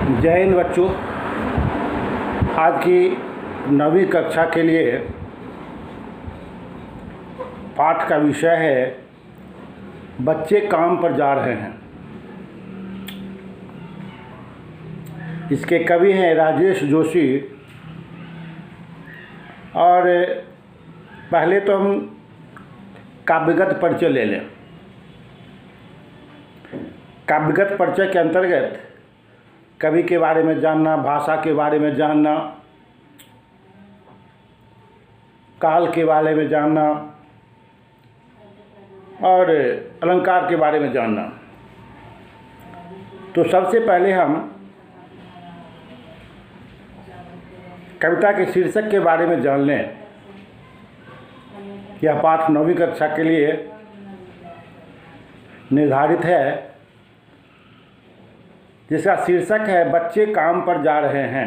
जय हिंद बच्चों। आज की 9वीं कक्षा के लिए पाठ का विषय है बच्चे काम पर जा रहे हैं। इसके कवि हैं राजेश जोशी। और पहले तो हम काव्यगत परिचय ले लें। काव्यगत परिचय के अंतर्गत कवि के बारे में जानना, भाषा के बारे में जानना, काल के बारे में जानना और अलंकार के बारे में जानना। तो सबसे पहले हम कविता के शीर्षक के बारे में जान लें। यह पाठ 9वीं कक्षा के लिए निर्धारित है, जिसका शीर्षक है बच्चे काम पर जा रहे हैं।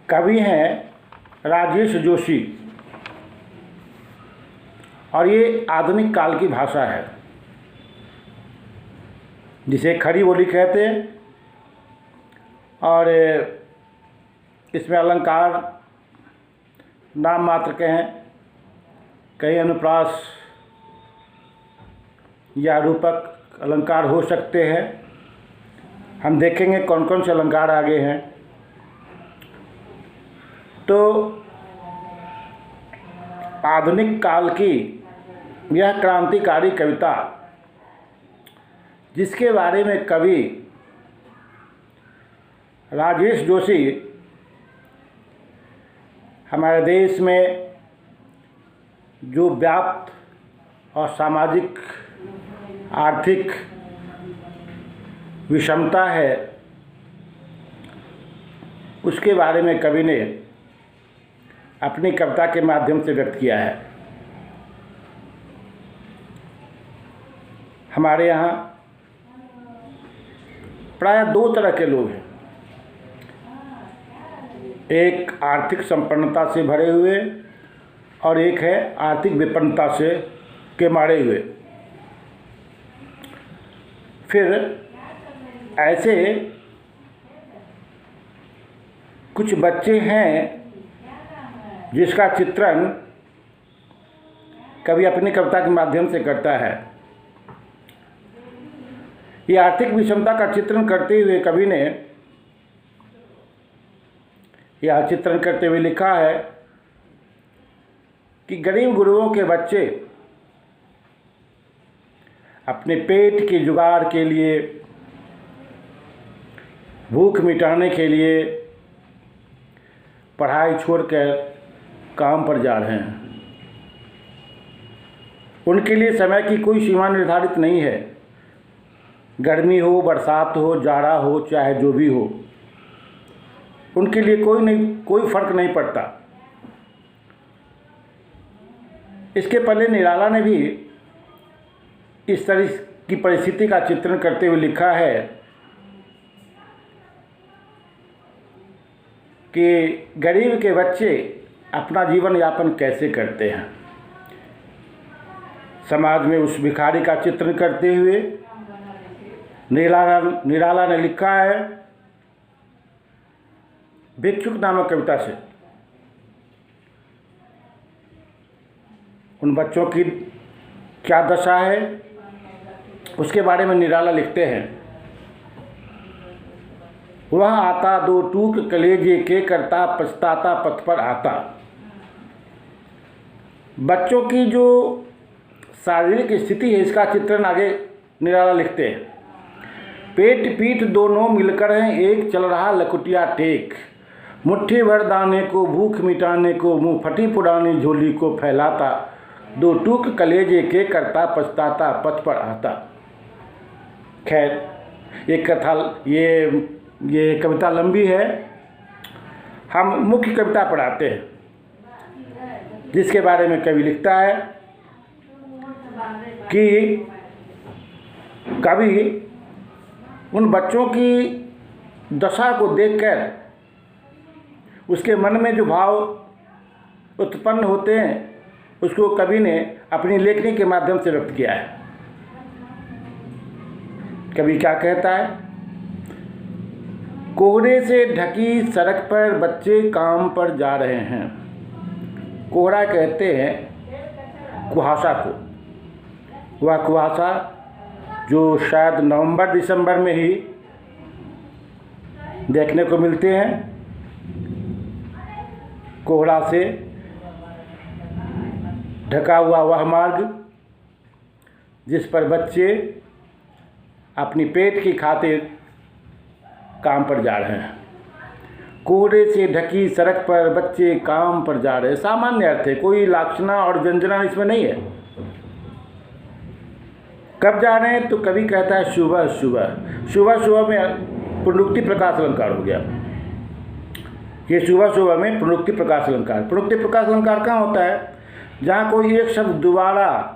कवि हैं राजेश जोशी और ये आधुनिक काल की भाषा है, जिसे खड़ी बोली कहते हैं। और इसमें अलंकार नाम मात्र के हैं, कई अनुप्रास या रूपक अलंकार हो सकते हैं। हम देखेंगे कौन कौन से अलंकार आगे हैं। तो आधुनिक काल की यह क्रांतिकारी कविता, जिसके बारे में कवि राजेश जोशी हमारे देश में जो व्याप्त और सामाजिक आर्थिक विषमता है, उसके बारे में कवि ने अपनी कविता के माध्यम से व्यक्त किया है। हमारे यहाँ प्रायः दो तरह के लोग हैं, एक आर्थिक संपन्नता से भरे हुए और एक है आर्थिक विपन्नता से के मारे हुए। फिर ऐसे कुछ बच्चे हैं जिसका चित्रण कवि अपनी कविता के माध्यम से करता है। ये आर्थिक विषमता का चित्रण करते हुए कवि ने यह चित्रण करते हुए लिखा है कि गरीब गुरुओं के बच्चे अपने पेट के जुगाड़ के लिए, भूख मिटाने के लिए पढ़ाई छोड़कर काम पर जा रहे हैं। उनके लिए समय की कोई सीमा निर्धारित नहीं है। गर्मी हो, बरसात हो, जाड़ा हो, चाहे जो भी हो, उनके लिए कोई फर्क नहीं पड़ता। इसके पहले निराला ने भी इस तरह की परिस्थिति का चित्रण करते हुए लिखा है कि गरीब के बच्चे अपना जीवन यापन कैसे करते हैं। समाज में उस भिखारी का चित्रण करते हुए निराला ने लिखा है भिक्षुक नामक कविता से। उन बच्चों की क्या दशा है, उसके बारे में निराला लिखते हैं। वह आता दो टूक कलेजे के करता, पछताता पथ पर आता। बच्चों की जो शारीरिक स्थिति है, इसका चित्रण आगे निराला लिखते हैं। पेट पीठ दोनों मिलकर हैं एक, चल रहा लकुटिया टेक। मुट्ठी भर दाने को भूख मिटाने को, मुँह फटी पुरानी झोली को फैलाता। दो टूक कलेजे के करता, पछताता पथ पर आता। खैर, एक कथा ये कविता लंबी है। हम मुख्य कविता पढ़ाते हैं, जिसके बारे में कवि लिखता है कि कवि उन बच्चों की दशा को देखकर उसके मन में जो भाव उत्पन्न होते हैं, उसको कवि ने अपनी लेखनी के माध्यम से व्यक्त किया है। कवि क्या कहता है? कोहरे से ढकी सड़क पर बच्चे काम पर जा रहे हैं। कोहरा कहते हैं कुहासा को, वह कुहासा जो शायद नवंबर दिसंबर में ही देखने को मिलते हैं। कोहरा से ढका हुआ वह मार्ग जिस पर बच्चे अपनी पेट की खातिर काम पर जा रहे हैं। कोहरे से ढकी सड़क पर बच्चे काम पर जा रहे हैं, सामान्य अर्थ है, कोई लाक्षणा और व्यंजना इसमें नहीं है। कब जा रहे हैं? तो कवि कहता है सुबह सुबह। सुबह सुबह में पुनरुक्ति प्रकाश अलंकार हो गया। ये सुबह सुबह में पुनरुक्ति प्रकाश अलंकार। पुनरुक्ति प्रकाश अलंकार कहाँ होता है? जहाँ कोई एक शब्द दोबारा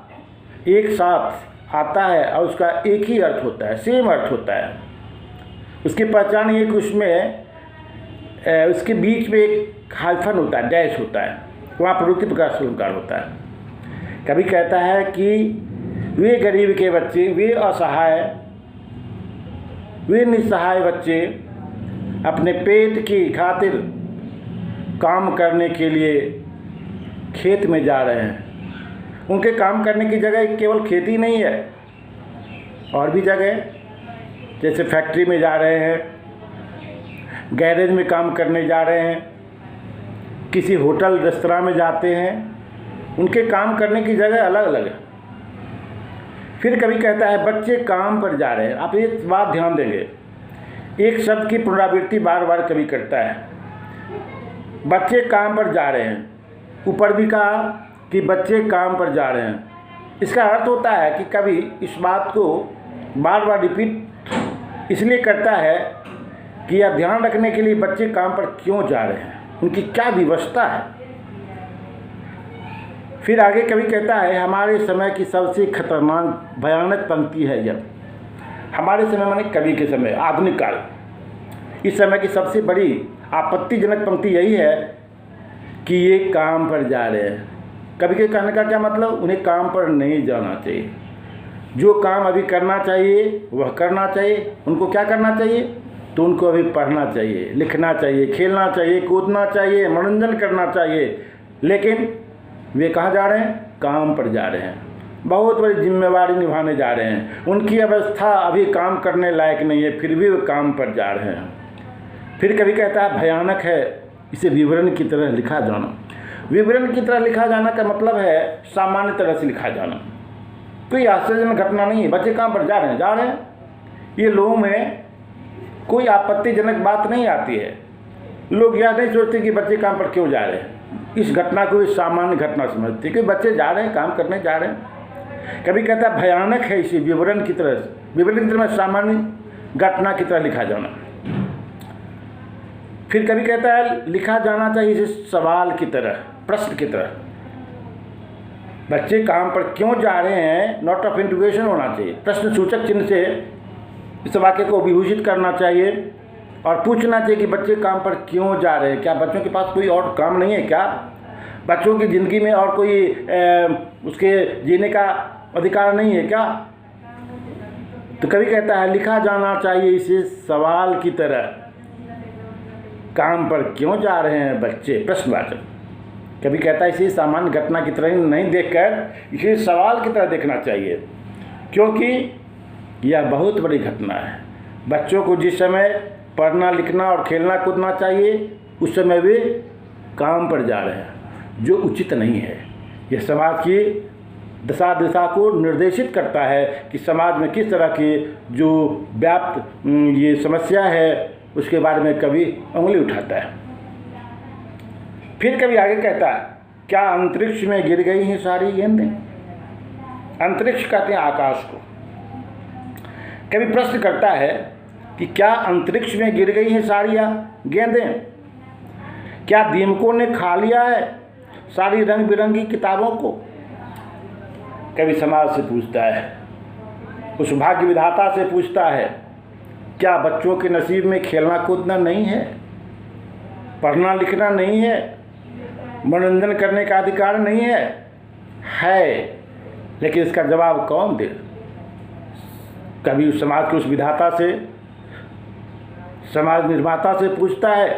एक साथ आता है और उसका एक ही अर्थ होता है, सेम अर्थ होता है। उसकी पहचान ये कि उसमें उसके बीच में एक हाइफन होता है, डैश होता है, वहाँ पुनरुक्ति प्रकाश अलंकार होता है। कभी कहता है कि वे गरीब के बच्चे, वे असहाय, वे निस्सहाय बच्चे अपने पेट की खातिर काम करने के लिए खेत में जा रहे हैं। उनके काम करने की जगह केवल खेती नहीं है, और भी जगह, जैसे फैक्ट्री में जा रहे हैं, गैरेज में काम करने जा रहे हैं, किसी होटल रेस्तरां में जाते हैं। उनके काम करने की जगह अलग अलग है। फिर कभी कहता है बच्चे काम पर जा रहे हैं। आप एक बात ध्यान देंगे, एक शब्द की पुनरावृत्ति बार बार कवि करता है। बच्चे काम पर जा रहे हैं, ऊपर भी कहा कि बच्चे काम पर जा रहे हैं। इसका अर्थ होता है कि कवि इस बात को बार बार रिपीट इसलिए करता है कि यह ध्यान रखने के लिए बच्चे काम पर क्यों जा रहे हैं, उनकी क्या व्यवस्था है। फिर आगे कवि कहता है हमारे समय की सबसे खतरनाक भयानक पंक्ति है यह। हमारे समय माने कवि के समय, आधुनिक काल, इस समय की सबसे बड़ी आपत्तिजनक पंक्ति यही है कि ये काम पर जा रहे हैं। कवि के कहने का क्या मतलब? उन्हें काम पर नहीं जाना चाहिए। जो काम अभी करना चाहिए वह करना चाहिए। उनको क्या करना चाहिए? तो उनको अभी पढ़ना चाहिए, लिखना चाहिए, खेलना चाहिए, कूदना चाहिए, मनोरंजन करना चाहिए। लेकिन वे कहाँ जा रहे हैं? काम पर जा रहे हैं, बहुत बड़ी जिम्मेवारी निभाने जा रहे हैं। उनकी अवस्था अभी काम करने लायक नहीं है, फिर भी वे काम पर जा रहे हैं। फिर कभी कहता है भयानक है इसे विवरण की तरह लिखा जाना। विवरण की तरह लिखा जाना का मतलब है सामान्य तरह से लिखा जाना। कोई आश्चर्यजनक घटना नहीं है, बच्चे काम पर जा रहे हैं, जा रहे हैं। ये लोगों में कोई आपत्तिजनक बात नहीं आती है। लोग यह नहीं सोचते कि बच्चे काम पर क्यों जा रहे हैं। इस घटना को एक सामान्य घटना समझते कि बच्चे जा रहे हैं, काम करने जा रहे हैं। कभी कहता है भयानक है इसे विवरण की तरह, विवरण की तरह सामान्य घटना की तरह लिखा जाना। फिर कभी कहता है लिखा जाना चाहिए इसे सवाल की तरह, प्रश्न की तरह। बच्चे काम पर क्यों जा रहे हैं, नॉट ऑफ इंटरोगेशन होना चाहिए, प्रश्न सूचक चिन्ह से इस वाक्य को विभूषित करना चाहिए और पूछना चाहिए कि बच्चे काम पर क्यों जा रहे हैं। क्या बच्चों के पास कोई और काम नहीं है क्या? बच्चों की ज़िंदगी में और कोई उसके जीने का अधिकार नहीं है क्या? तो कभी कहता है लिखा जाना चाहिए इसे सवाल की तरह। काम पर क्यों जा रहे हैं बच्चे, प्रश्नवाचक। कभी कहता है इसे सामान्य घटना की तरह नहीं देखकर इसे सवाल की तरह देखना चाहिए, क्योंकि यह बहुत बड़ी घटना है। बच्चों को जिस समय पढ़ना, लिखना और खेलना कूदना चाहिए, उस समय वे काम पर जा रहे हैं, जो उचित नहीं है। यह समाज की दशा दिशा को निर्देशित करता है कि समाज में किस तरह की जो व्याप्त ये समस्या है उसके बारे में कभी उंगली उठाता है। फिर कभी आगे कहता है क्या अंतरिक्ष में गिर गई हैं सारी गेंदें। अंतरिक्ष कहते हैं आकाश को। कभी प्रश्न करता है कि क्या अंतरिक्ष में गिर गई हैं सारी गेंदें? क्या दीमकों ने खा लिया है सारी रंग बिरंगी किताबों को? कभी समाज से पूछता है, उस भाग्य विधाता से पूछता है क्या बच्चों के नसीब में खेलना कूदना नहीं है, पढ़ना लिखना नहीं है, मनोरंजन करने का अधिकार नहीं है? लेकिन इसका जवाब कौन दे? कभी उस समाज के उस विधाता से, समाज निर्माता से पूछता है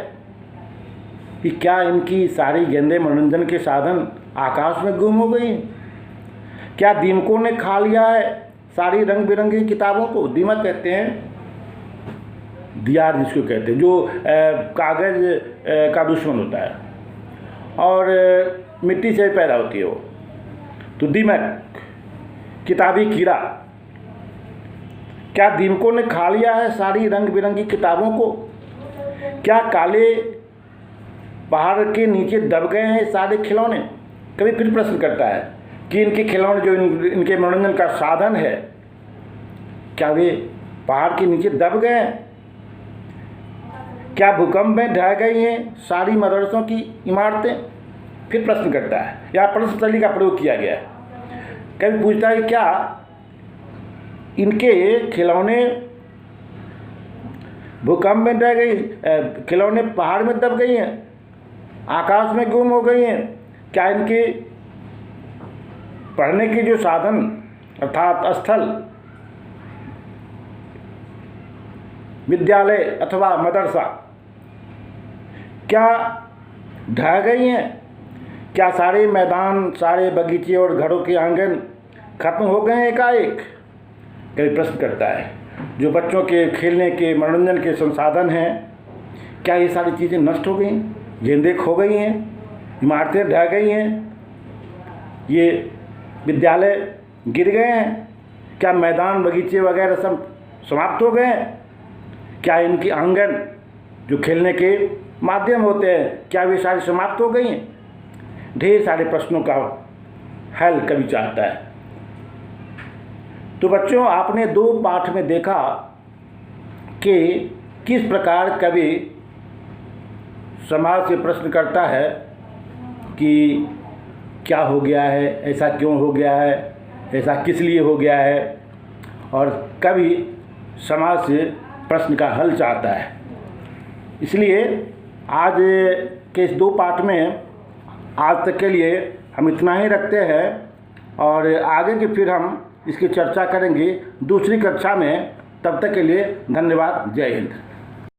कि क्या इनकी सारी गेंदें मनोरंजन के साधन आकाश में गुम हो गई? क्या दीमकों ने खा लिया है सारी रंग बिरंगी किताबों को? दीमक कहते हैं दियार जिसको कहते हैं, जो कागज़ का दुश्मन होता है और मिट्टी से पैदा होती है वो। तो दीमक, किताबी कीड़ा, क्या दीमकों ने खा लिया है सारी रंग बिरंगी किताबों को? क्या काले पहाड़ के नीचे दब गए हैं सारे खिलौने? कभी फिर प्रश्न करता है कि इनके खिलौने जो इनके मनोरंजन का साधन है, क्या वे पहाड़ के नीचे दब गए हैं? क्या भूकंप में ढह गई हैं सारी मदरसों की इमारतें? फिर प्रश्न करता है, यहाँ प्रश्न शैली का प्रयोग किया गया है। कभी पूछता है कि क्या इनके खिलौने भूकंप में ढह गई, खिलौने पहाड़ में दब गई हैं, आकाश में गुम हो गई हैं? क्या इनके पढ़ने के जो साधन अर्थात स्थल, विद्यालय अथवा मदरसा, क्या ढह गई हैं? क्या सारे मैदान, सारे बगीचे और घरों के आंगन खत्म हो गए हैं एकाएक? कभी प्रश्न करता है, जो बच्चों के खेलने के मनोरंजन के संसाधन हैं, क्या ये सारी चीज़ें नष्ट हो गई, गेंदें खो गई हैं, इमारतें ढह गई हैं, ये विद्यालय गिर गए हैं? क्या मैदान बगीचे वगैरह सब समाप्त हो गए हैं? क्या इनकी आंगन जो खेलने के माध्यम होते हैं, क्या वे सारी समाप्त हो गई हैं? ढेर सारे प्रश्नों का हल कवि चाहता है। तो बच्चों, आपने 2 पाठ में देखा कि किस प्रकार कवि समाज से प्रश्न करता है कि क्या हो गया है, ऐसा क्यों हो गया है, ऐसा किस लिए हो गया है, और कवि समाज से प्रश्न का हल चाहता है। इसलिए आज के इस 2 पाठ में आज तक के लिए हम इतना ही रखते हैं, और आगे की फिर हम इसकी चर्चा करेंगे दूसरी कक्षा में। तब तक के लिए धन्यवाद। जय हिंद।